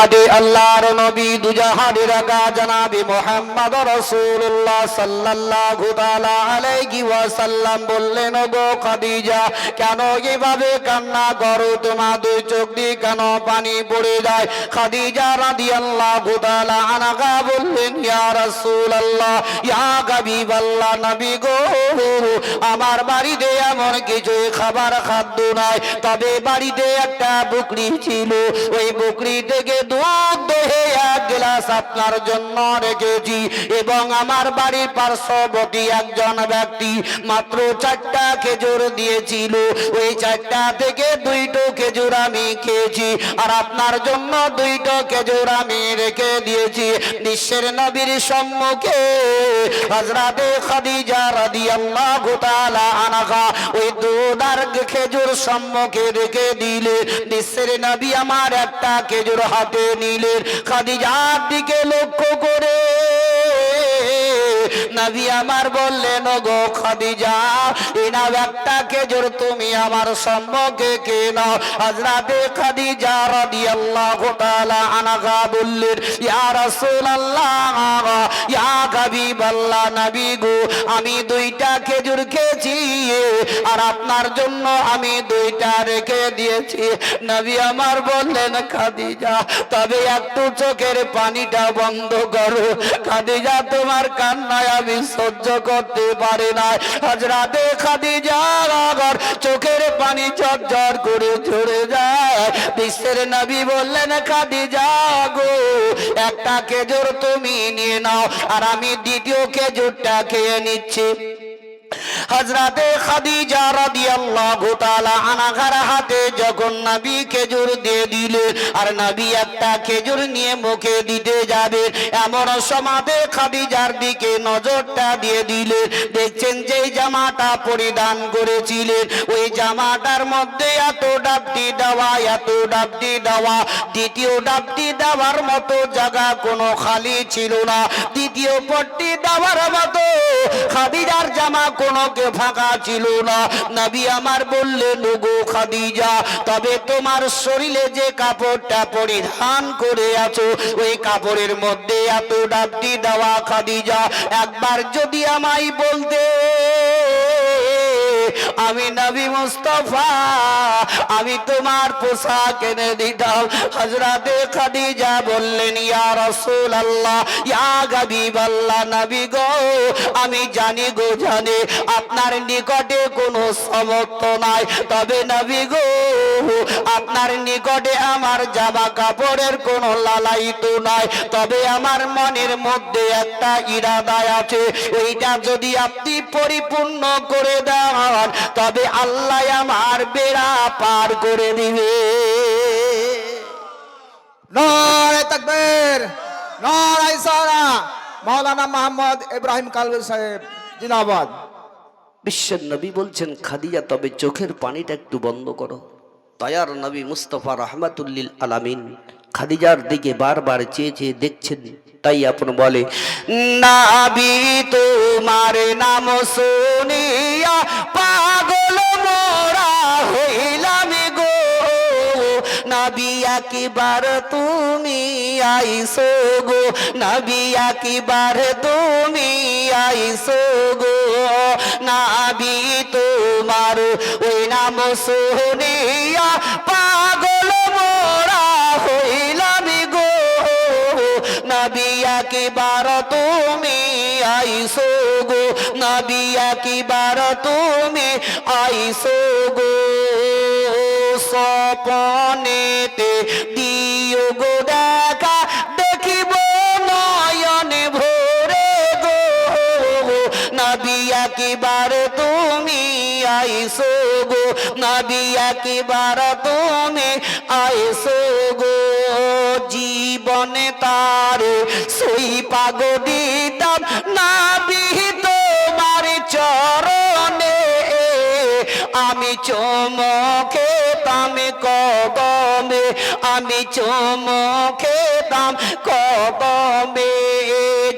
দুনিয়াতে আল্লাহর নবী দুজাহানের আকা জনাবে মুহাম্মদ রাসূলুল্লাহ সাল্লাল্লাহু তাআলা আলাইহি ওয়াসাল্লাম বললেন, গো খাদিজা, কেন এভাবে কান্না করো? তোমার দুই চোখ দিয়ে কেন পানি পড়ে যায়? খাদিজা রাদিয়াল্লাহু তাআলা আনহা বললেন, ইয়া রাসূলুল্লাহ, ইয়া হাবিবাল্লাহ, নবী গো, আমার বাড়িতে এমন কিছু খাবার খাদ্য নাই, তবে বাড়িতে একটা বকরি ছিল, ওই বকরি থেকে দুধ দহে এক গ্লাস আপনার জন্য রেখেছি। এবং আমার বাড়ির পার্শ্ববর্তী একজন ব্যক্তি মাত্র 4টা খেজুর দিয়েছিল, ওই 4টা থেকে 2টো খেজুর আমি খেয়েছি, আর আপনার জন্য 2টো খেজুর আমি রেখে দিয়েছি। বিশ্বের নবীর সম্মুখে হযরতে খাদিজা রাদিয়াল্লাহু তাআলা আনহা ওই দুধ আর খেজুর সম্মুখে রেখে দিলেন। বিশ্বের নবী আমার একটা খেজুর হাতে নিলেন, খাদিজার দিকে লক্ষ্য করে নবী আমার বললেন, গো খাদিজা, এনাও একটা খেজুর তুমি আমার সম্মুখে খেয়ে নাও। হযরতে খাদিজা রাদিয়াল্লাহু তাআলা আনহা বললেন, ইয়া রাসূলুল্লাহ, ইয়া হাবিবাল্লাহ, নবী গো, আমি 2টা খেজুর খেয়েছি, আর আপনার জন্য আমি 2টা রেখে দিয়েছি। নবী আমার বললেন, খাদিজা, তবে একটু চোখের পানিটা বন্ধ করো। খাদিজা, তোমার কান্নায় আমি সহ্য করতে পারি না। হযরতে খাদিজা আবার চোখের পানি ঝরঝর করে ঝরে যায়। বিশ্বের নবী বললেন, খাদিজা গো, একটা খেজুর তুমি নিয়ে নাও, আর আমি দ্বিতীয় খেজুরটা খেয়ে নিচ্ছি। হযরতে খাদিজা রাদিয়াল্লাহু তাআলা আনহার হাতে যখন নবী খেজুর দিয়ে দিলেন, আর নবী একটা খেজুর নিয়ে মুখে দিতে যাবে, এমন সময় খাদিজার দিকে নজরটা দিয়ে দিলেন। দেখছেন যে জামাটা পরিধান করেছিলেন, ওই জামাটার মধ্যে এত ডাবটি দেওয়া, এত ডাবটি দেওয়া, দ্বিতীয় ডাবটি দেওয়ার মতো জায়গা কোনো খালি ছিল না। দ্বিতীয় পট্টি দেওয়ার মতো খাদিজার জামা কোনো ফাঁকা ছিল না। নবী আমার বললেন, গো খাদিজা, তবে তোমার শরীরে যে কাপড়টা পরিধান করে আছো, ওই কাপড়ের মধ্যে এত ডাবটি দেওয়া, খাদিজা, একবার যদি আমায় বলতে, আমি নবী মুস্তাফা, আমি তোমার পোশাক এনে দিতাম। হযরতে খাদিজা বললেন, ইয়া রাসূলুল্লাহ, ইয়া হাবিবাল্লাহ, নবী গো, আমি জানি গো, জানি আপনার নিকটে কোনো সামর্থ্য নাই, তবে নবী গো, আপনার নিকটে আমার জামা কাপড়ের কোনো লালায়িত নাই, তবে আমার মনের মধ্যে একটা ইরাদা আছে, ওইটা যদি আপনি পরিপূর্ণ করে দেন, তবে আল্লাহ আমার বেড়া পার করে দিবে। নারে তাকবীর, নারে ইসারা। মাওলানা মোহাম্মদ ইব্রাহিম কালভি সাহেব জিন্দাবাদ। বিশ্বের নবী বলছেন, খাদিজা, তবে চোখের পানিটা একটু বন্ধ করো। দয়ার নবী মুস্তাফা রাহমাতুল লিল আলামিন খাদিজার দিকে বারবার চেয়ে চেয়ে দেখছেন, তাই আপন বলে, নবী তোমার নাম শুনিয়া পাগল মোরা হইলাম গো, নবী একবার তুমি আইসো গো, নবী একবার তুমি আইসো গো, নবী তোমার ওই নাম শুনিয়া পাগল মোরা হইলাম গো, নবী একবার তুমি আইসো গো, নবী একবার তুমি আইসো গো, স্বপনেতে দিও গো দেখা, দেখিব নয়নে ভরে গো, নবী একবার তুমি আইসো গো, নবী একবার তুমি আইসো গো, জীবনে তার সই পাগো দিতাম, নবী তোমার চরণে, আমি চমকে তাম কদমে, আমি চমকে তাম কদমে,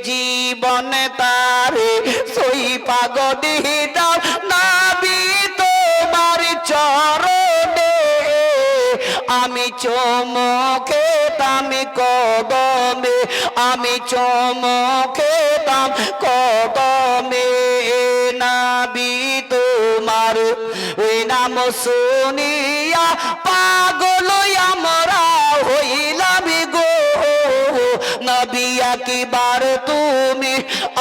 জীবন তারে সই পাগ দিতাম, নবী তোমার চরণে, আমি চমকে তাম আমি কদমে, আমি চমকেতাম কদমে। নবী তোমার ওই নাম শুনিয়া পাগল আমরা হইলাম গো। নবী একবার তুমি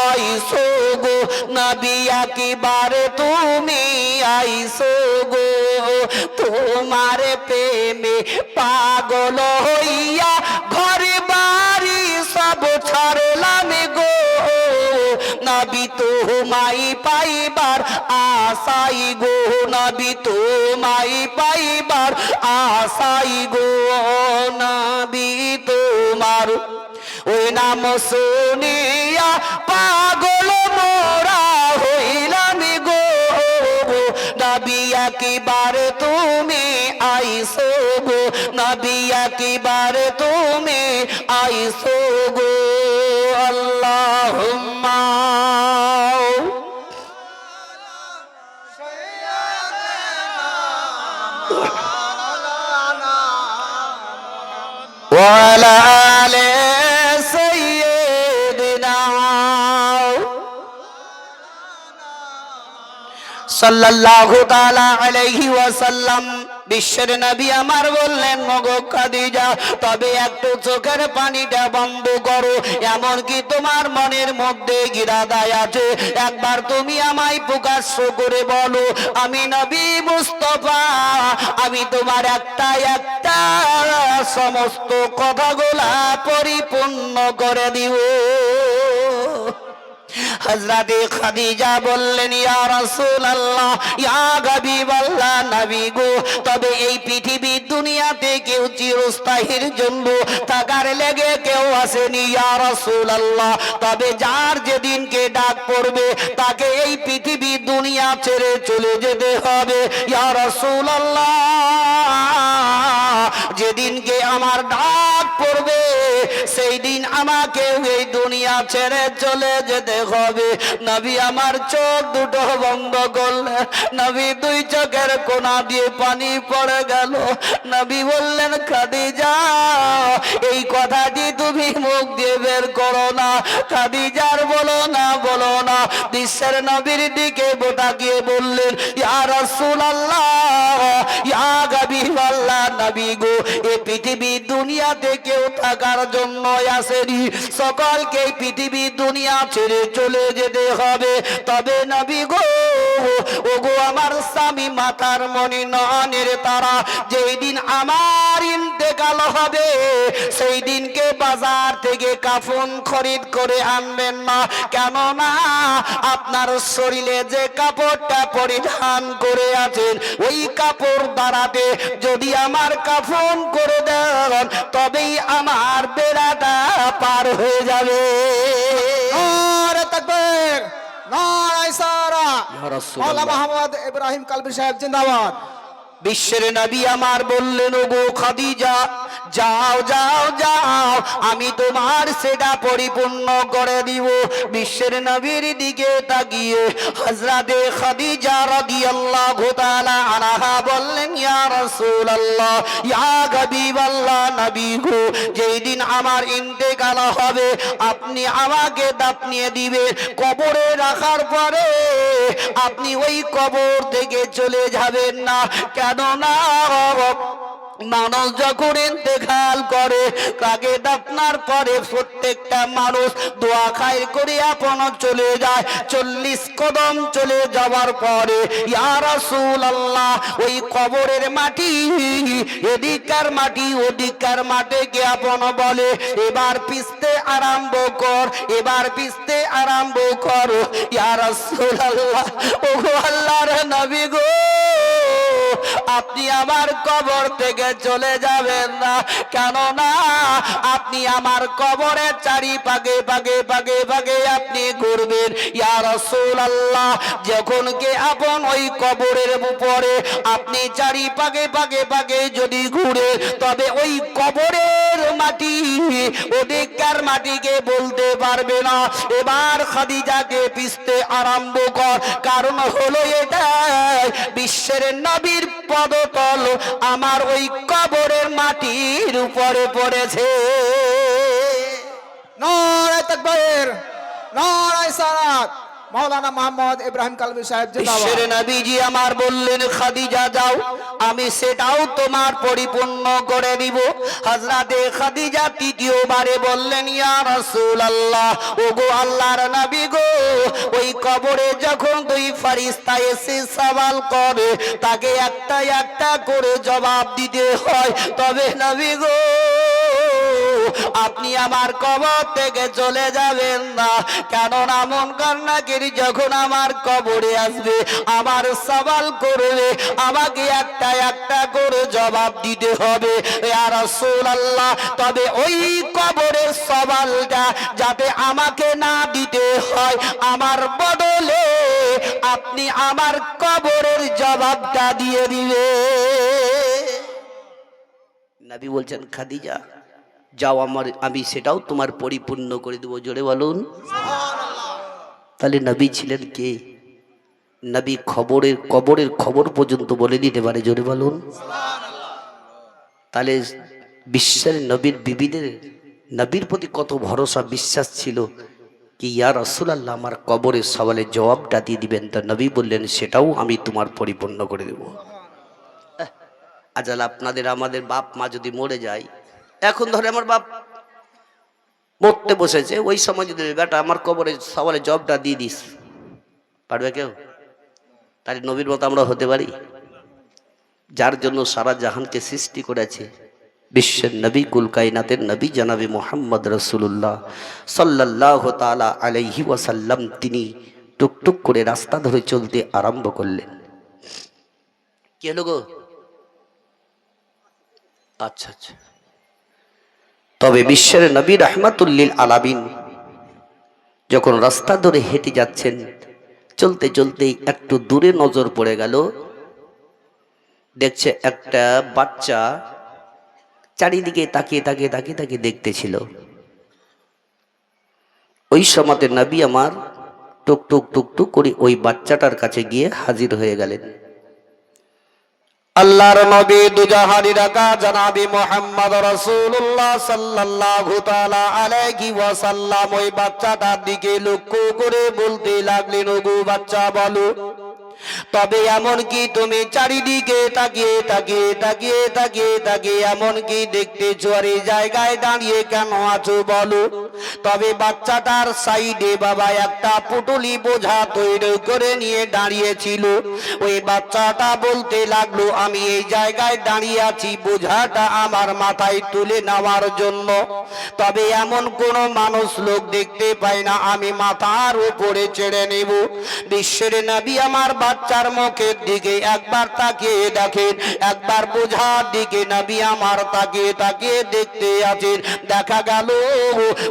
আইসো গো, নবী একবার তুমি আইসো গো। তোমার প্রেমে পাগল হইয়া ঘর বাড়ি সব ছাড়লাম গো। নবী তোমায় পাইবার আশাই গো, নবী তোমায় পাইবার আশাই গো। নবী তোমার ওই নাম শুনিয়া পাগল মোরা হইলাম গো। নবী একবার তুমি আইসো গো, নবী একবার তুমি আইসো গো। আল্লাহুম্মা ওয়ালা আলে সাইয়্যিদিনা সাল্লাল্লাহু তাআলা আলাইহি ওয়াসাল্লাম। বিশ্বের নবী আমার বললেন, মগো খাদিজা, তবে একটু চোখের পানিটা বন্ধ করো। এমন কি তোমার মনের মধ্যে ইরাদায় আছে, একবার তুমি আমায় প্রকাশ্য করে বলো। আমি নবী মুস্তাফা, আমি তোমার একটা একটা সমস্ত কথাগুলা পরিপূর্ণ করে দিব। হযরতে খাদিজা বললেন, ইয়া রাসূলুল্লাহ, ইয়া হাবিবাল্লাহ, নবী গো, তবে এই পৃথিবীর দুনিয়াতে কেউ চিরস্থায়ীর জন্য থাকার লেগে কেউ আসেনি ইয়া রাসূলুল্লাহ। তবে যার যেদিনকে ডাক পড়বে তাকে এই পৃথিবীর দুনিয়া ছেড়ে চলে যেতে হবে ইয়া রাসূলুল্লাহ। যেদিনকে আমার ডাক পড়বে সেই দিন আমাকে এই দুনিয়া ছেড়ে চলে যেতে হবে। নবী আমার চোখ দুটো বন্ধ করলেন, নবী দুই চোখের কোনা দিয়ে পানি পড়ে গেল। নবী বললেন, খাদিজা, এই কথাটি তুমি মুখ দিয়ে বের করো না। খাদিজার বলো না, বলো না। বিশ্বের নবীর দিকে তাকিয়ে বললেন, ইয়া রাসূলুল্লাহ, ইয়া হাবিবাল্লাহ, নবী গো, এই পৃথিবী দুনিয়াতে কেউ থাকার জন্য আসেনি, সকলকে এই পৃথিবী দুনিয়া ছেড়ে চলে যেতে হবে। তবে নবী গো, ও গো আমার স্বামী, মাতার মনি, নয়নের তারা, যেই দিন আমার ইন্তেকাল হবে সেই দিনকে বাজার থেকে কাফন খরিদ করে আনবেন না। কেননা আপনার শরীরে যে কাপড়টা পরিধান করে আছেন ওই কাপড় দ্বারাতে যদি আমার কাফন করে দেন তবেই আমার বেড়াটা পার হয়ে যাবে। নারে তাকবীর, নারে ইসারা। মাওলানা মোহাম্মদ ইব্রাহিম কালবি সাহেব জিন্দাবাদ। বিশ্বের নবী আমার বললেন, ও গো খাদিজা, যাও যাও যাও, আমি তোমার সেটা পরিপূর্ণ করে দিব। বিশ্বের নবীর দিকে তাকিয়ে হযরতে খাদিজা রাদিয়াল্লাহু তাআলা আনহা বললেন, ইয়া রাসূলুল্লাহ, ইয়া হাবিবাল্লাহ, নবী গো, যেই দিন আমার ইন্তেকাল হবে আপনি আমাকে দাফনিয়ে দিবেন। কবরে রাখার পরে আপনি ওই কবর থেকে চলে যাবেন না। কেননা মানুষ যখন ইন্তেকাল করে তাকে দাফনার পরে প্রত্যেকটা মানুষ দোয়া খায়ের করে আপন চলে যায়। 40 কদম চলে যাওয়ার পরে ইয়া রাসূলুল্লাহ, ওই কবরের মাটি এদিককার মাটি ওদিককার মাটিকে আপন বলে, এবার পিছতে আরম্ভ কর, এবার পিছতে আরম্ভ কর। ইয়া রাসূলুল্লাহ, ও গো আল্লাহর নবী গো, আপনি আমার কবর থেকে চলে যাবেন না। কেননা আপনি আমার কবরের চারিপাশে পাগে পাগে পাগে আপনি ঘুরবেন। ইয়া রাসূলুল্লাহ, যখন কে আপন ওই কবরের উপরে আপনি চারিপাশে পাগে পাগে যদি ঘুরে তবে ওই কবরের মাটি, ওদিককার মাটিকে বলতে পারবে না। এবার খাদিজাকে পিষতে আরম্ভ কর, কারণ হলো এটাই বিশ্বের নবীর পদতল আমার ওই কবরের মাটির উপরে পড়েছে। নারে তাকবীর, নারে সালাত। মাওলানা মোহাম্মদ ইব্রাহিম কালবি সাহেব বিশ্বের জিন্দাবাদ। নবীজি আমার বললেন, খাদিজা যাও, আমি সেটাও তোমার পরিপূর্ণ করে দিব। হযরতে খাদিজা তৃতীয়বারে বললেন, ইয়া রাসূলুল্লাহ, ওগো আল্লাহর নবী গো, ওই কবরে যখন দুই ফেরেশতা এসে সওয়াল করে, তাকে একটা একটা করে জবাব দিতে হয়। তবে নবী গো, আপনি আমার কবর থেকে চলে যাবেন না, কেননা মুনকার নাকির যখন আমার কবরে আসবে, আমার সওয়াল করবে, আমাকে একটা একটা করে জবাব দিতে হবে। ইয়া রাসূলুল্লাহ, তবে ওই কবরের সওয়ালটা যাতে আমাকে না দিতে হয়, আমার বদলে আপনি আমার কবরের জবাবটা দিয়ে দিবে। নবী বলছেন, খাদিজা যাও, আমি সেটাও তোমার পরিপূর্ণ করে দেবো। জোরে বলুন। তাহলে নবী ছিলেন কে? নবী কবরের খবর পর্যন্ত বলে দিতে পারে। জোরে বলুন। তাহলে বিশ্বের নবীর বিবিদের নবীর প্রতি কত ভরসা বিশ্বাস ছিল কি, ইয়া রাসূলুল্লাহ, আমার কবরের সওয়ালের জবাবটা দিয়ে দিবেন। তো নবী বললেন, সেটাও আমি তোমার পরিপূর্ণ করে দেব। আজাল আপনাদের আমাদের বাপ মা যদি মরে যায়, এখন ধরে আমার বাপ মরতে বসেছে, ওই সময় যদি বেটা আমার কবরের সওয়ালের জবাবটা দিয়ে দিস, পারবে কেউ? তাহলে নবীর মতো আমরা হতে পারি? যার জন্য সারা জাহানকে সৃষ্টি করেছে বিশ্বের নবী, কুল কায়নাতের নবী জনাবে মুহাম্মদ রাসূলুল্লাহ সাল্লাল্লাহু তাআলা আলাইহি ওয়াসাল্লাম, তিনি টুকটুক করে রাস্তা ধরে চলতে আরম্ভ করলেন। কি হলো গো? আচ্ছা আচ্ছা। তবে বিশ্বের নবী রাহমাতুল লিল আলামিন যখন রাস্তা ধরে হেঁটে যাচ্ছেন, চলতে চলতে একটু দূরে নজর পড়ে গেল, দেখছে একটা বাচ্চা চারিদিকে তাকিয়ে তাকিয়ে তাকিয়ে তাকিয়ে দেখতেছিল। ওই সময়তে নবী আমার টুকটুক টুকটুক করে ওই বাচ্চাটার কাছে গিয়ে হাজির হয়ে গেলেন। আল্লাহর নবী দুজাহানের আকা জনাবে মুহাম্মদ রাসূলুল্লাহ সাল্লাল্লাহু তাআলা আলাইহি ওয়াসাল্লাম ওই বাচ্চাটার দিকে লক্ষ্য করে বলতে লাগলেন, ওগো বাচ্চা বলো, তবে এমন কি তুমি চারিদিকে তাকিয়ে তাকিয়ে তাকিয়ে তাকিয়ে তাকিয়ে এমন কি দেখতেছো, আর এই জায়গায় দাঁড়িয়ে কেন আছো বলো? তবে বাচ্চাটার সাইডে বাবা একটা পুটুলি বোঝা তৈরি করে নিয়ে দাঁড়িয়েছিল। ওই বাচ্চাটা বলতে লাগলো, আমি এই জায়গায় দাঁড়িয়ে আছি বোঝাটা আমার মাথায় তুলে নেওয়ার জন্য। তবে এমন কোন মানুষ লোক দেখতে পাই না, আমি মাথার উপরে ছেড়ে নেব। বিশ্বের নবী আমার বাচ্চার মুখের দিকে একবার তাকিয়ে দেখেন, একবার বোঝার দিকে নবী আমার তাকিয়ে তাকিয়ে দেখতে আছেন। দেখা গেল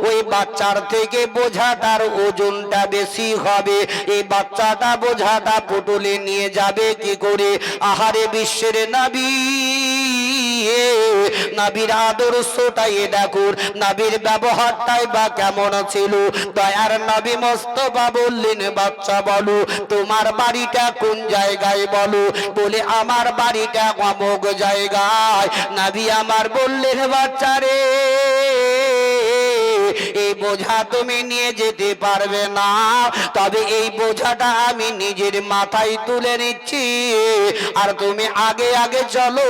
ওই বাচ্চার থেকে বোঝাটার ওজনটা বেশি হবে। এই বাচ্চাটা বোঝাটা পুটুলে নিয়ে যাবে কি করে? আহারে বিশ্বের নবী, নবীর আদর্শটাই দেখুন, নবীর ব্যবহারটাই বা কেমন ছিল। দয়ার নবী মোস্তফা বললেন, বাচ্চা বলো তোমার বাড়িটা কোন জায়গায় বলো? বলে আমার বাড়িটা অমুক জায়গায়। নবী আমার বললেন, বাচ্চা রে, এই বোঝা তুমি নিয়ে যেতে পারবে না, তবে এই বোঝাটা আমি নিজের মাথায় তুলে নিচ্ছি, আর তুমি আগে আগে চলো,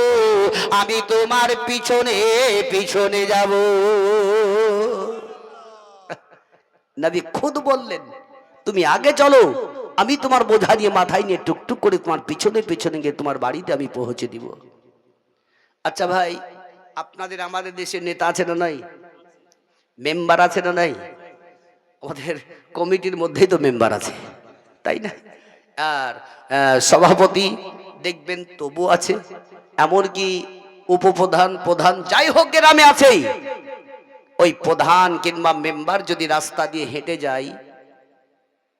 আমি তোমার পিছনে পিছনে যাব। নবী খুদ বললেন, তুমি আগে চলো, আমি তোমার বোঝা নিয়ে মাথায় নিয়ে টুকটুক করে তোমার পিছনে পিছনে গিয়ে তোমার বাড়িতে আমি পৌঁছে দিব। আচ্ছা ভাই, আপনাদের আমাদের দেশে নেতা আছে না নাই? মেম্বার আছে না নাই? আমাদের কমিটির মধ্যেই তো মেম্বার আছে, তাই না? আর সভাপতি দেখবেন তবু আছে, এমনকি উপপ্রধান, প্রধান, যাই হোক গ্রামে আছেই। ওই প্রধান কিংবা মেম্বার যদি রাস্তা দিয়ে হেঁটে যায়,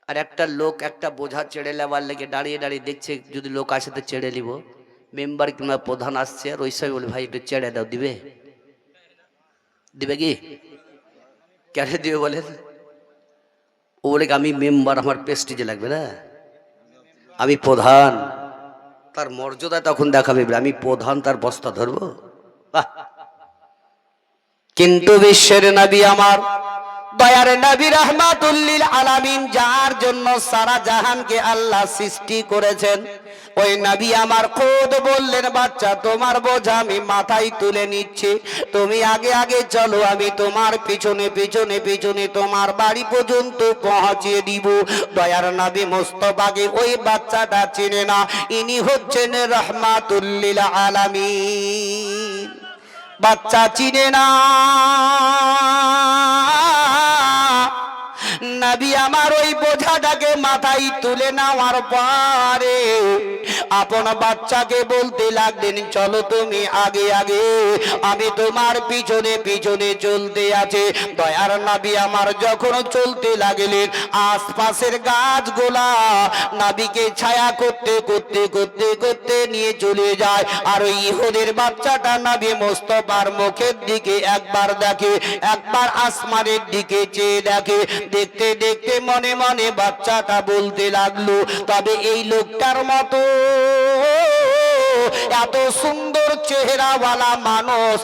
আর একটা লোক একটা বোঝা চেড়ে নেওয়ার লেগে দাঁড়িয়ে দাঁড়িয়ে দেখছে, যদি লোক আসে তো চেড়ে নিব। মেম্বার কিংবা প্রধান আসছে, আর ওই সময় বলে, ভাই একটু চেড়ে দাও, দিবে? দিবে কি? কেন দিবে বলেন? ও বলে আমি মেম্বার, আমার প্রেস্টিজে লাগবে না, আমি প্রধান, তার মর্যাদা তখন দেখাবে, আমি প্রধান, তার বস্তা ধরবো। বাহ! কিন্তু বিশ্বের নবী আমার, দয়ার নবী রাহমাতুল লিল আলামিন, যার জন্য সারা জাহানকে আল্লাহ সৃষ্টি করেছেন, ওই নবী আমার খোদ বললেন, বাচ্চা তোমার বোঝা আমি মাথায় তুলে নিচ্ছি, তুমি আগে আগে চলো, আমি তোমার পিছনে পিছনে পিছনে তোমার বাড়ি পর্যন্ত পৌঁছিয়ে দিব। দয়ার নবী মুস্তাফাকে ওই বাচ্চাটা চিনে না, ইনি হচ্ছেন রাহমাতুল লিল আলামিন। বাচ্চা চিনে না, নবী আমার ওই বোঝাটাকে মাথায় তুলে নেওয়ার পরে আপন বাচ্চাকে বলতে লাগলেন, চলো তুমি আগে আগে, আমি তোমার পিছনে পিছনে চলতে আছে। দয়ার নবী আমার যখন চলতে লাগলেন, আশপাশের গাছগুলা নবীকে ছায়া করতে করতে করতে করতে নিয়ে চলে যায়। আর ওই ইহুদের বাচ্চাটা নবী মুস্তাফার মুখের দিকে একবার দেখে, একবার আসমানের দিকে চেয়ে দেখে। দেখতে দেখতে মনে মনে বাচ্চাটা বলতে লাগলো, তবে এই লোকটার মতো এত সুন্দর চেহারাওয়ালা মানুষ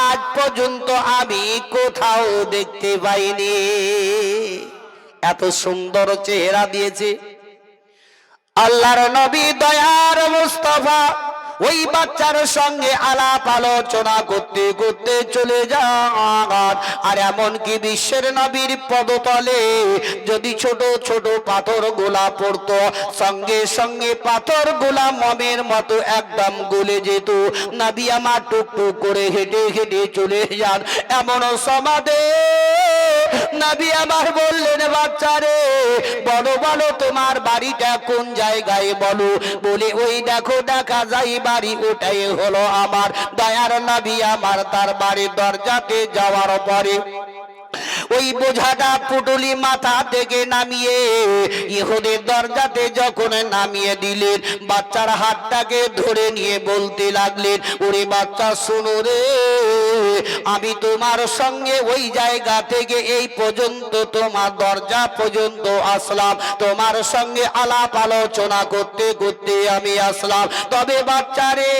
আজ পর্যন্ত আমি কোথাও দেখতে পাইনি। এত সুন্দর চেহারা দিয়েছে আল্লাহর নবী দয়ার মুস্তাফা। ওই বাচ্চার সঙ্গে আলাপ আলোচনা করতে করতে চলে যান। আর এমনকি বিশ্বের নবীর পদতলে যদি ছোট ছোট পাথর গোলা পড়তো, সঙ্গে সঙ্গে পাথর গোলা মমের মতো একদম গলে যেত। নবী আমার টুকটুক করে হেঁটে হেঁটে চলে যান। এমন সমাদে নবী আমার বললেন, বাচ্চারে বলো বলো তোমার বাড়িটা কোন জায়গায় বলো। বলে ওই দেখো দেখা যায় বাড়ি, ওটাই হলো আমার। দয়ার নবী আমার তার বাড়ির দরজাতে যাওয়ার পরে ওই বোঝাটা পুটুলি মাথা থেকে নামিয়ে ইহুদের দরজাতে যখন নামিয়ে দিলেন, বাচ্চার হাতটাকে ধরে নিয়ে বলতে লাগলেন, ওরে বাচ্চা শোনো রে, আমি তোমার সঙ্গে ওই জায়গা থেকে এই পর্যন্ত তোমার দরজা পর্যন্ত আসলাম, তোমার সঙ্গে আলাপ আলোচনা করতে করতে আমি আসলাম। তবে বাচ্চারে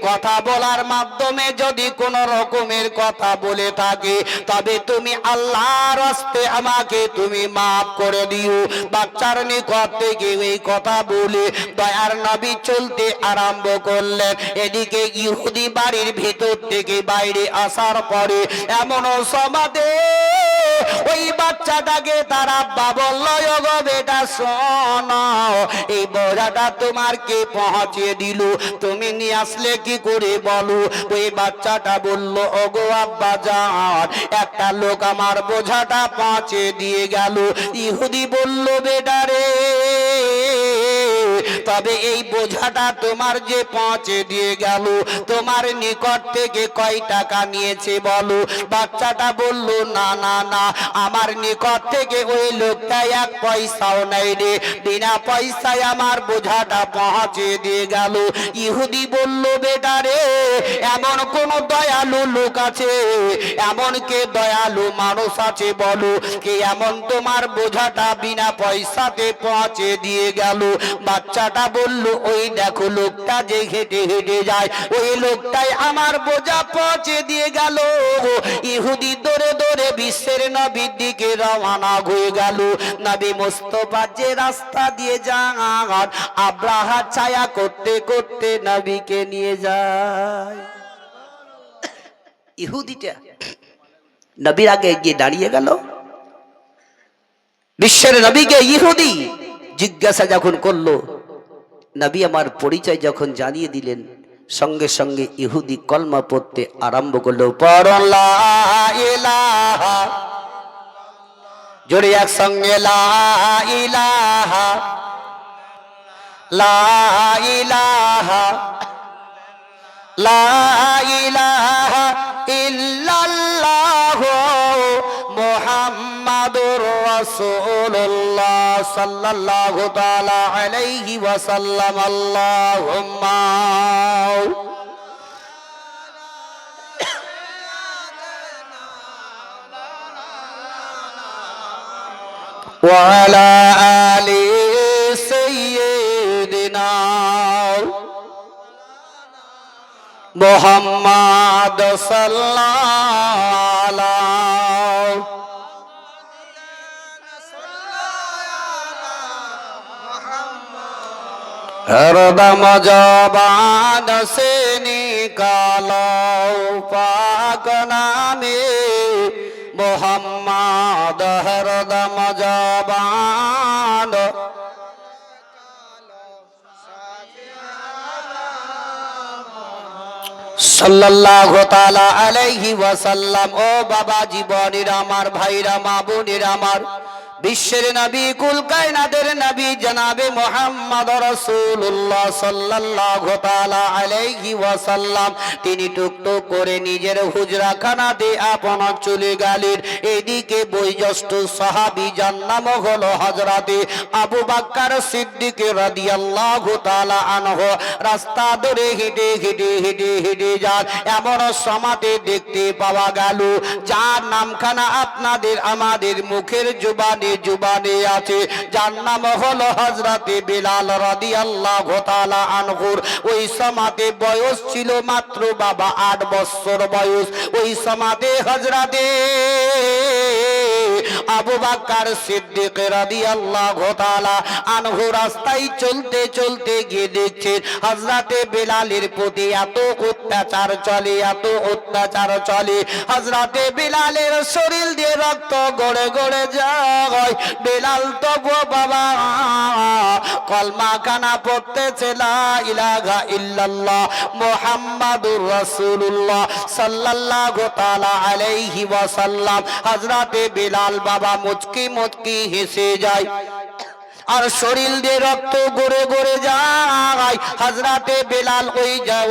কথা বলার মাধ্যমে যদি কোন রকমের কথা বলে থাকে, তবে তুমি আল্লাহর হস্তে আমাকে তুমি মাফ করে দিও। বাচ্চার নিকট থেকে এই কথা বলে দয়ার নবী চলতে আরম্ভ করলেন। এদিকে ইহুদি বাড়ির ভিতর থেকে বাইরে আসার পরে এমন সমাদে ওই বাচ্চাটাকে তার আব্বা বলল, গো বেটা শোনো, এই বোঝাটা তোমার কে পৌঁছিয়ে দিল, তুমি নিয়ে আসলে কি করে বলো। ওই বাচ্চাটা বলল, ওগো আব্বা জান, একটা লোক আমার বোঝাটা পৌঁছে দিয়ে গেল। ইহুদি বলল, বেটা রে, তবে এই বোঝাটা তোমার যে পৌঁছে দিয়ে গেল, তোমার নিকট থেকে কয় টাকা নিয়েছে বলো। বাচ্চাটা বলল, না না না, আমার নিকট থেকে ওই লোকটা এক পয়সাও নাই রে, বিনা পয়সায় আমার বোঝাটা পৌঁছে দিয়ে গেল। ইহুদি বলল, বেটা রে, এমন কোন দয়ালু লোক আছে, এমন কে দয়ালু মানুষ আছে বলো, কে এমন তোমার বোঝাটা বিনা পয়সাতে পৌঁছে দিয়ে গেল। বাচ্চাটা বলল, ওই দেখো লোকটা যে হেঁটে হেঁটে যায়, ওই লোকটাই আমার বোঝা পৌঁছে দিয়ে গেল। ইহুদি দৌড়ে দৌড়ে বিশ্বের নবীর দিকে রওনা হয়ে গেল। নবী মুস্তাফা যে রাস্তা দিয়ে যান, আব্রাহা ছায়া করতে করতে নবীকে নিয়ে যায়। ইহুদিটা নবীর আগে গিয়ে দাঁড়িয়ে গেল। বিশ্বের নবীকে ইহুদি জিজ্ঞাসা যখন করলো, নবী আমার পরিচয় যখন জানিয়ে দিলেন, সঙ্গে সঙ্গে ইহুদি কলমা পড়তে আরম্ভ করলো। পড়ো লা ইলাহা, জোরে একসঙ্গে লা ইলাহা, লা ইলাহা, লা ইলাহা ইল্লাল্লাহ মুহাম্মাদুর রাসূলুল্লাহ সাল্লাল্লাহু তাআলা আলাইহি ওয়াসাল্লাম। আল্লাহুম্মা وعلى آل سيدنا محمد صلى الله हरदम जबान से निकालो पाक नामे मोहम्मद हरदम जबान सल्लल्लाहु ताला अलैहि वसल्लम। ओ बाबा जीवनेर आमार भाईरा मा बोनेरा आमार বিশ্বের নবী কুল কায়নাতের নবী জনাবে মুহাম্মদ রাসূলুল্লাহ সাল্লাল্লাহু তাআলা আলাইহি ওয়াসাল্লাম তিনি টুকটুক করে নিজের হুজরাখানাতে আপন চলে গেলেন। এদিকে বয়োজ্যেষ্ঠ সাহাবী যার নাম হলো হযরতে আবু বকর সিদ্দিক রাদিয়াল্লাহু তাআলা আনহু রাস্তা ধরে হেঁটে হেঁটে হেঁটে হেঁটে যান। এমন সমাতে দেখতে পাওয়া গেল যার নামখানা আপনাদের আমাদের মুখের জবানে जुबाने आछे जार नाम हलो हजरते बिलाल रादियाल्लाहु ताआला आनहुर। ओई समाते बयस छिलो मात्र बाबा 8 बछर बयस। ओई समाते हजरते আবু বকর সিদ্দিক রাদিয়াল্লাহু তাআলা আনহু রাস্তায় চলতে চলতে গিয়ে দেখছেন হযরতে বিলালের প্রতি এত অত্যাচার চলে এত অত্যাচার চলে। হযরতে বিলালের শরীর দিয়ে রক্ত গড়ে গড়ে যায়। বিলাল তো বাবা কলমা খানা পড়তেছে লা ইলাহা ইল্লাল্লাহ মুহাম্মাদুর রাসূলুল্লাহ সাল্লাল্লাহু তাআলা আলাইহি ওয়াসাল্লাম। হযরতে বিলাল বাবা মুচকি মুচকি হেসে যায় আর শরীর দিয়ে রক্ত গড়ে গড়ে যায়। হযরতে বিলাল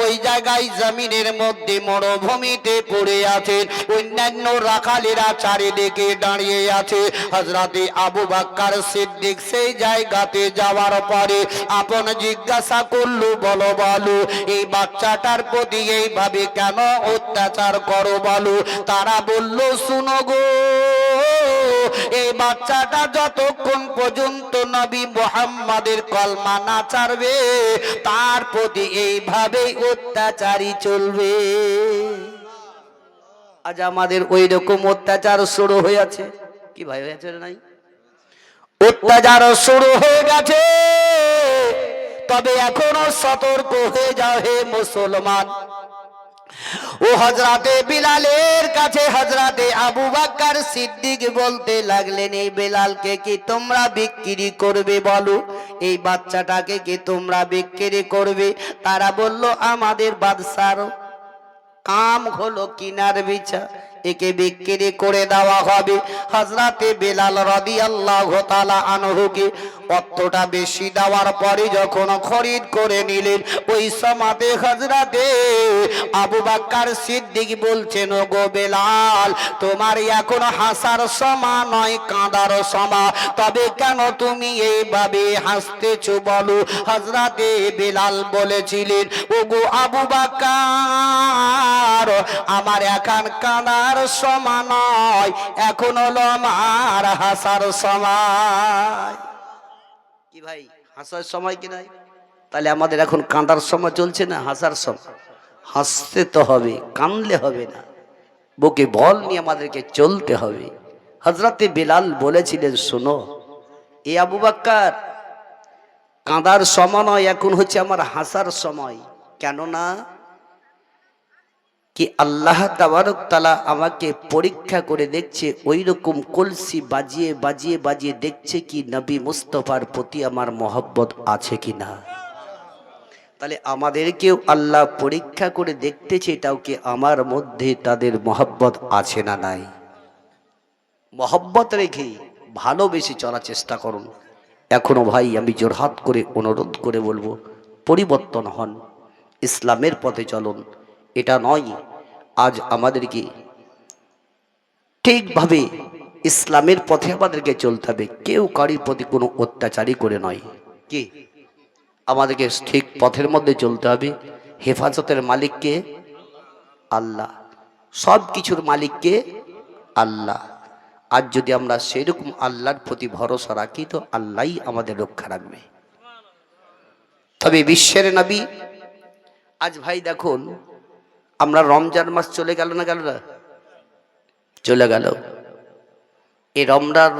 ওই জায়গায় জমিনের মধ্যে মরুভূমিতে পড়ে আছেন। অন্যান্য রাখালেরা চারিদিকে দাঁড়িয়ে আছে। হযরতে আবু বকর সিদ্দিক সেই জায়গাতে যাওয়ার পরে আপন জিজ্ঞাসা করলো বলো বলো এই বাচ্চাটার প্রতি এইভাবে কেন অত্যাচার করো বলো। তারা বলল শুনো গো এই বাচ্চাটা যতক্ষণ পর্যন্ত নবী মুহাম্মাদের কলমা না ছাড়বে তার প্রতি এইভাবে অত্যাচারই চলবে। আজ আমাদের ওই রকম অত্যাচার শুরু হয়েছে কি ভাই হয়েছে নাই? অত্যাচার শুরু হয়ে গেছে। তবে এখনো সতর্ক হয়ে যাও হে মুসলমান। ও হযরতে বিলালের কাছে হযরতে আবু বকর সিদ্দিক বলতে লাগলেন এই বিলালকে কি তোমরা বিক্রি করবে বলো এই বাচ্চাটাকে কি তোমরা বিক্রি করবে? তারা বলল আমাদের বাদশার কাম হলো কিনার বিচা একে বিক্রি করে দেওয়া হবে। হযরতে বিলাল রাদিয়াল্লাহু তাআলা আনহুকে অতটা বেশি দেওয়ার পরে যখন খরিদ করে নিলেন ওই সমাতে হযরতে আবু বকর সিদ্দিক বলছেন গো বিলাল তোমার এখন হাসার সময় নয় কাঁদার সময়। তবে কেন তুমি এইভাবে হাসতেছো বলো? হযরতে বিলাল বলেছিলেন ওগো আবু বকর আমার এখন কাঁদার সময় নয় এখন হলো আমার হাসার সময়। কি ভাই হাসার সময় কি নাই? তাহলে আমাদের এখন কাঁদার সময় চলছে না হাসার সময়। হাসতে তো হবে কাঁদলে হবে না বুকে বল নিয়ে আমাদেরকে চলতে হবে। হযরতে বিলাল বলেছিলেন শোনো এ আবু বকর কাঁদার সময় নয় এখন হচ্ছে আমার হাসার সময়। কেননা कि अल्लाह तबारक ताला আমাকে পরীক্ষা করে দেখছে ওই রকম কলসি বাজিয়ে বাজিয়ে বাজিয়ে দেখছে কি নবী মুস্তাফার প্রতি আমার মহব্বত আছে কিনা। তাহলে আমাদেরকেও আল্লাহ পরীক্ষা করে দেখতেছে এটাও কি আমার মধ্যে তাদের মহব্বত আছে না নাই। মহব্বত রেখে ভালোবেসে চলার চেষ্টা করুন। এখনো ভাই আমি জোরহাত করে অনুরোধ করে বলবো পরিবর্তন হন ইসলামের পথে চলুন। এটা নয় আজ আমাদেরকে ঠিকভাবে ইসলামের পথে আমাদেরকে চলতে হবে। কেউ কারোর প্রতি কোনো অত্যাচারী করে নয় কি আমাদেরকে ঠিক পথের মধ্যে চলতে হবে। হেফাজতের মালিককে আল্লাহ, সব কিছুর মালিককে আল্লাহ। আজ যদি আমরা সেরকম আল্লাহর প্রতি ভরসা রাখি তো আল্লাহই আমাদের রক্ষা রাখবে। তবে বিশ্বের নবী, আজ ভাই দেখুন আমরা রমজান মাস চলে গেল না, গেল না? চলে গেল। এই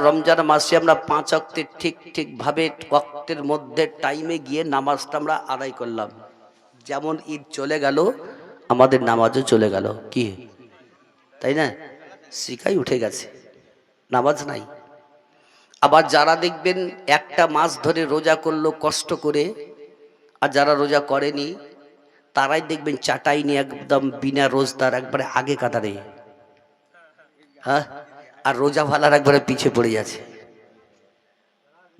রমজান মাসে আমরা 5 ওয়াক্তের ঠিক ভাবে ওয়াক্তের মধ্যে টাইমে গিয়ে নামাজটা আমরা আদায় করলাম। যেমন ঈদ চলে গেল আমাদের নামাজও চলে গেল, কি তাই না? শিখাই উঠে গেছে, নামাজ নাই। আবার যারা দেখবেন একটা মাস ধরে রোজা করলো কষ্ট করে, আর যারা রোজা করেনি তারাই দেখবেন চাটাই নিয়ে একদম বিনা রোজদার একবারে আগে কাতারে, হ্যাঁ, আর রোজা ভালার একবারে পিছিয়ে পড়ে যাচ্ছে।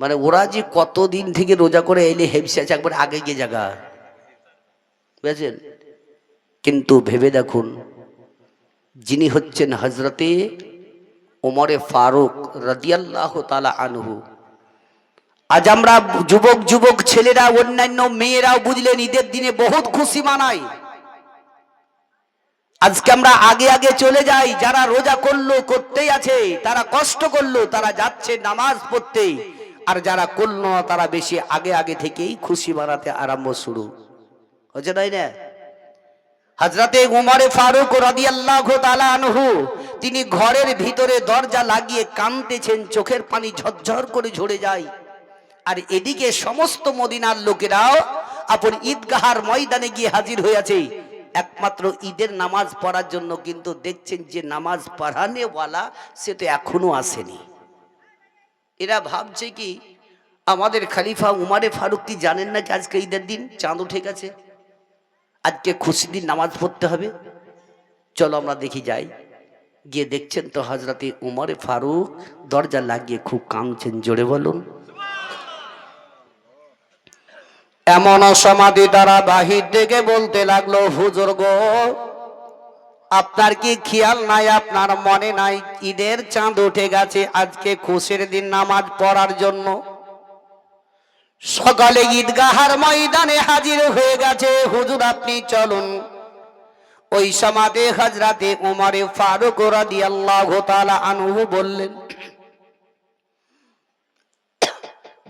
মানে ওরা যে কতদিন থেকে রোজা করে এলে হেপসে আছে, একবার আগে গিয়ে জায়গা, বুঝেছেন? কিন্তু ভেবে দেখুন, যিনি হচ্ছেন হজরতে ওমরে ফারুক রাদিয়াল্লাহু তাআলা আনহু, আজ আমরা যুবক ছেলেরা অন্যান্য মেয়েরাও বুঝলেন ঈদের দিনে বহুত খুশি মানাই। আজকে আমরা আগে চলে যাই, যারা রোজা করলো করতেই আছে, তারা কষ্ট করলো, তারা যাচ্ছে নামাজ পড়তে, আর যারা করলো না তারা বেশি আগে থেকেই খুশি মানাতে আরম্ভ শুরু হচ্ছে, তাই না? হযরতে ওমর ফারুক রাদিয়াল্লাহু তাআলা আনহু তিনি ঘরের ভিতরে দরজা লাগিয়ে কাঁদতেছেন, চোখের পানি ঝরঝর করে ঝরে যায়। আর এদিকে সমস্ত মদিনার লোকেরাও আপন ঈদগাহার ময়দানে গিয়ে হাজির হয়েছে একমাত্র ঈদের নামাজ পড়ার জন্য। কিন্তু দেখছেন যে নামাজ পড়ানেওয়ালা সে তো এখনো আসেনি। এরা ভাবছে কি আমাদের খলিফা উমারে ফারুক কি জানেন না যে আজকে ঈদের দিন, চাঁদ উঠে গেছে, আজকে খুশির দিন নামাজ পড়তে হবে। চলো আমরা দেখি যাই। গিয়ে দেখছেন তো হযরতে উমরে ফারুক দরজা লাগিয়ে খুব কাঁদছেন, জোরে বলুন। এমন সমাধি দ্বারা বাহির থেকে বলতে লাগলো, হুজুর গো, আপনার কি খেয়াল নাই, আপনার মনে নাই ঈদের চাঁদ উঠে গেছে, আজকে খুশির দিন নামাজ পড়ার জন্য সকালে ঈদগাহার ময়দানে হাজির হয়ে গেছে। হুজুর আপনি চলুন। ওই সমাধি হযরতে উমরে ফারুক রাদিয়াল্লাহু তাআলা আনহু বললেন,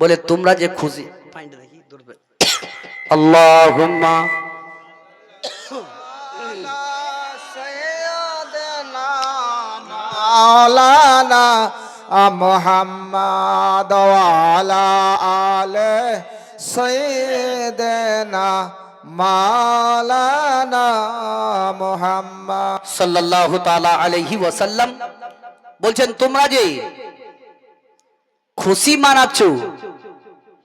বলে তোমরা যে খুশি, আল্লাহুম্মা মাওলানা মুহাম্মদ ওয়া আলা আলে সাইয়্যিদিনা মাওলানা মুহাম্মদ সাল্লাল্লাহু তাআলা আলাইহি ওয়াসাল্লাম বলছেন, তোমরা যে খুশি মানাচ্ছ,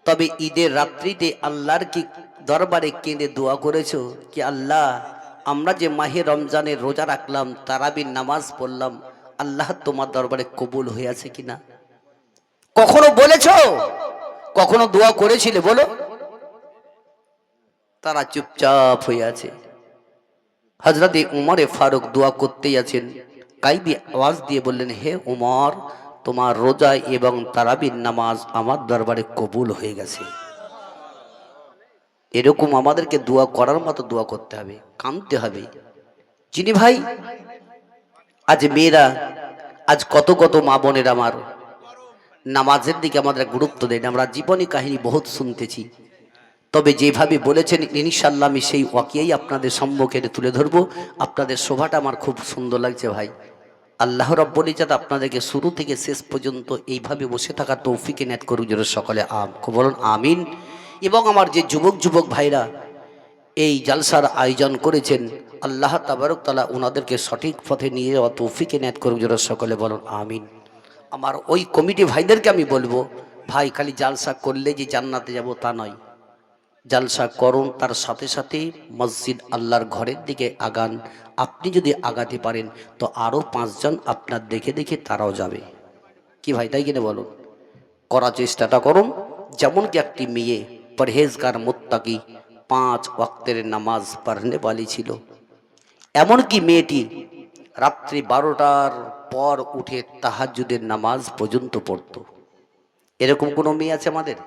তবে ঈদের রাত্রিতে আল্লাহর কি দরবারে কেঁদে দোয়া করেছো কি আল্লাহ, আমরা যে মাহে রমজানের রোজা রাখলাম, তারাবির নামাজ পড়লাম, আল্লাহ তোমার দরবারে কবুল হয়ে আছে কিনা? কখনো বলেছো? কখনো দোয়া করেছিলে বলো? তারা চুপচাপ হয়ে আছে। হযরতে উমরে ফারুক দোয়া করতেই আছেন, গায়বী আওয়াজ দিয়ে বললেন, হে উমর, তোমার রোজা এবং তারাবির নামাজ আমার দরবারে কবুল হয়ে গেছে। এরকম আমাদেরকে দোয়া করার মতো দোয়া করতে হবে, কাঁদতে হবে। যিনি ভাই আজ মেয়েরা, আজ কত মা বোনের আমার নামাজের দিকে আমাদের গুরুত্ব দেয় না। আমরা জীবনী কাহিনী বহুত শুনতেছি, তবে যেভাবে বলেছেন ইনশাআল্লাহ আমি সেই ওয়াকিয়াই আপনাদের সম্মুখে তুলে ধরবো। আপনাদের শোভাটা আমার খুব সুন্দর লাগছে ভাই। আল্লাহ রাব্বুল ইজ্জত আপনাদেরকে শুরু থেকে শেষ পর্যন্ত এইভাবে বসে থাকার তৌফিক এনায়েত করুক, জোরে সকলে বলুন আমিন। এবং আমার যে যুবক ভাইরা এই জালসার আয়োজন করেছেন, আল্লাহ তাবারক তাআলা ওনাদেরকে সঠিক পথে নিয়ে যাওয়া তৌফিক এনায়েত করুক, জোরে সকলে বলুন আমিন। আমার ওই কমিটি ভাইদেরকে আমি বলবো, ভাই খালি জালসা করলে যে জান্নাতে যাব তা নয়, জালসা করুন, তার সাথে সাথে মসজিদ আল্লাহর ঘরের দিকে আগান। আপনি যদি আগাতে পারেন তো আরও 5 জন আপনার দেখে তারাও যাবে, কি ভাই তাই কিনা বলুন? করার চেষ্টাটা করুন। যেমন কি একটি মেয়ে পরহেজগার মুত্তাকি 5 ওয়াক্তের নামাজ পড়নে वाली ছিল, এমনকি মেয়েটি রাত্রি 12টার পর উঠে তাহাজ্জুদের নামাজ পর্যন্ত পড়তো। এরকম কোনো মেয়ে আছে আমাদের?